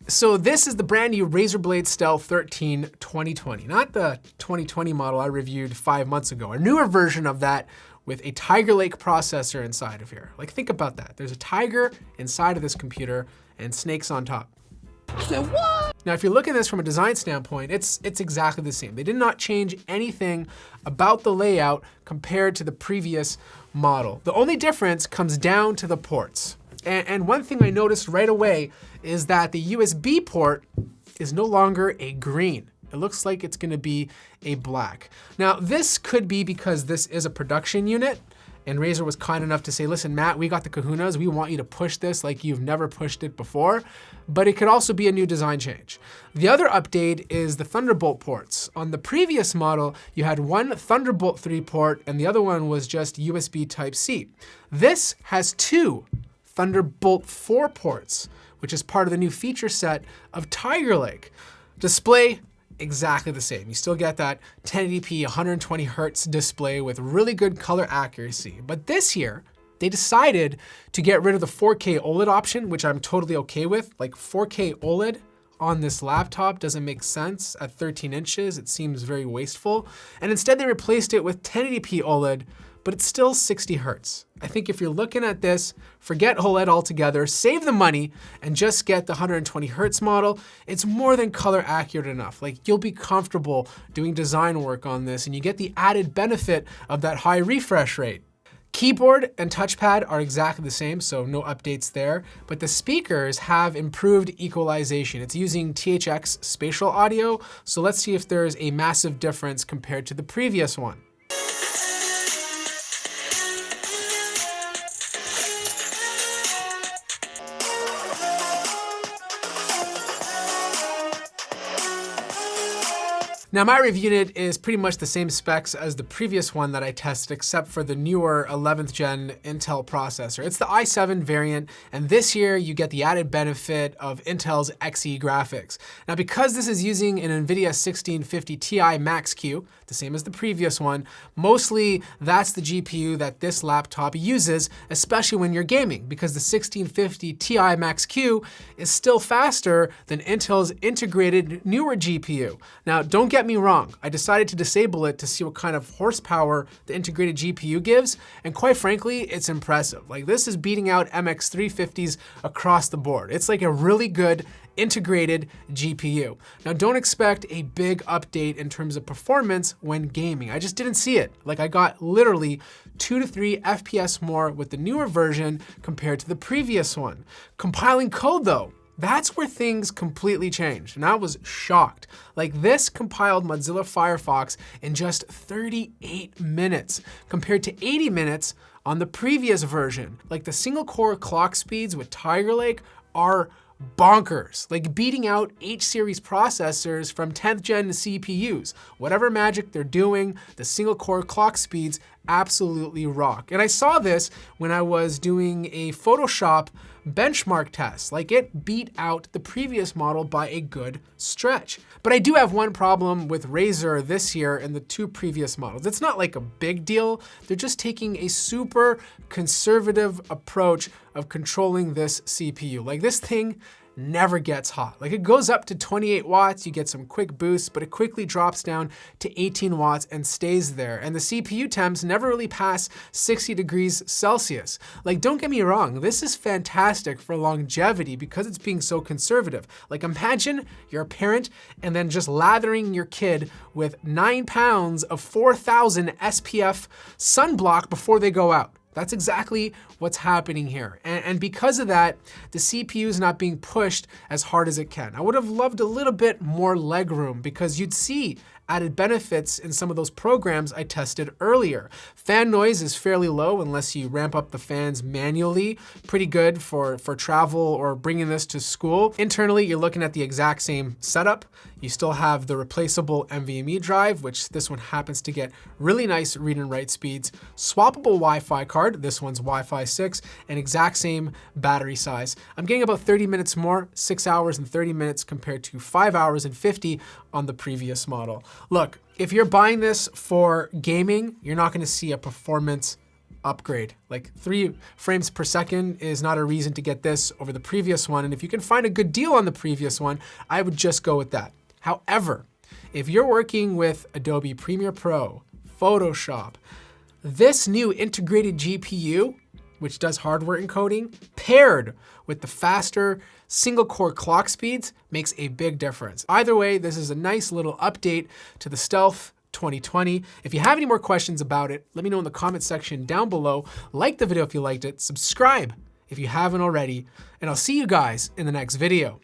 So this is the brand new Razer Blade Stealth 13 2020, not the 2020 model I reviewed 5 months ago, a newer version of that with a Tiger Lake processor inside of here. Like, think about that. There's a tiger inside of this computer and snakes on top. Say what? Now, if you look at this from a design standpoint, it's exactly the same. They did not change anything about the layout compared to the previous model. The only difference comes down to the ports. And one thing I noticed right away is that the USB port is no longer a green. It looks like it's gonna be a black. Now, this could be because this is a production unit, and Razer was kind enough to say, listen, Matt, we got the kahunas. We want you to push this like you've never pushed it before, but it could also be a new design change. The other update is the Thunderbolt ports. On the previous model, you had one Thunderbolt 3 port and the other one was just USB Type-C. This has two Thunderbolt 4 ports, which is part of the new feature set of Tiger Lake. Display, exactly the same. You still get that 1080p 120 hertz display with really good color accuracy. But this year, they decided to get rid of the 4K OLED option, which I'm totally okay with. Like 4K OLED on this laptop doesn't make sense at 13 inches. It seems very wasteful. And instead they replaced it with 1080p OLED, but it's still 60 hertz. I think if you're looking at this, forget OLED altogether, save the money, and just get the 120 hertz model. It's more than color accurate enough. Like, you'll be comfortable doing design work on this, and you get the added benefit of that high refresh rate. Keyboard and touchpad are exactly the same, so no updates there, but the speakers have improved equalization. It's using THX spatial audio, so let's see if there's a massive difference compared to the previous one. Now, my review unit is pretty much the same specs as the previous one that I tested, except for the newer 11th gen Intel processor. It's the i7 variant, and this year you get the added benefit of Intel's Xe graphics. Now, because this is using an NVIDIA 1650 Ti Max-Q, the same as the previous one, mostly that's the GPU that this laptop uses, especially when you're gaming, because the 1650 Ti Max-Q is still faster than Intel's integrated newer GPU. Now, don't get me wrong, I decided to disable it to see what kind of horsepower the integrated GPU gives, and quite frankly, it's impressive. Like, this is beating out MX350s across the board. It's like a really good integrated GPU. Now, don't expect a big update in terms of performance when gaming. I just didn't see it. Like, I got literally 2 to 3 FPS more with the newer version compared to the previous one. Compiling code though, that's where things completely changed, and I was shocked. Like, this compiled Mozilla Firefox in just 38 minutes compared to 80 minutes on the previous version. Like, the single core clock speeds with Tiger Lake are bonkers, like beating out H-series processors from 10th gen CPUs. Whatever magic they're doing, the single core clock speeds absolutely rock. And I saw this when I was doing a Photoshop benchmark test. Like, it beat out the previous model by a good stretch. But I do have one problem with Razer this year and the two previous models. It's not like a big deal. They're just taking a super conservative approach of controlling this CPU. Like, this thing never gets hot. Like, it goes up to 28 watts, you get some quick boosts, but it quickly drops down to 18 watts and stays there. And the CPU temps never really pass 60 degrees Celsius. Like, don't get me wrong, this is fantastic for longevity because it's being so conservative. Like, imagine you're a parent and then just lathering your kid with 9 pounds of 4,000 SPF sunblock before they go out. That's exactly what's happening here. And because of that, the CPU is not being pushed as hard as it can. I would have loved a little bit more leg room because you'd see added benefits in some of those programs I tested earlier. Fan noise is fairly low unless you ramp up the fans manually. Pretty good for travel or bringing this to school. Internally, you're looking at the exact same setup. You still have the replaceable NVMe drive, which this one happens to get really nice read and write speeds. Swappable Wi-Fi card, this one's Wi-Fi 6, and exact same battery size. I'm getting about 30 minutes more, 6 hours and 30 minutes compared to 5 hours and 50 on the previous model. Look, if you're buying this for gaming, you're not gonna see a performance upgrade. Like 3 frames per second is not a reason to get this over the previous one. And if you can find a good deal on the previous one, I would just go with that. However, if you're working with Adobe Premiere Pro, Photoshop, this new integrated GPU, which does hardware encoding, paired with the faster single core clock speeds, makes a big difference. Either way, this is a nice little update to the Stealth 2020. If you have any more questions about it, let me know in the comment section down below. Like the video if you liked it, subscribe if you haven't already, and I'll see you guys in the next video.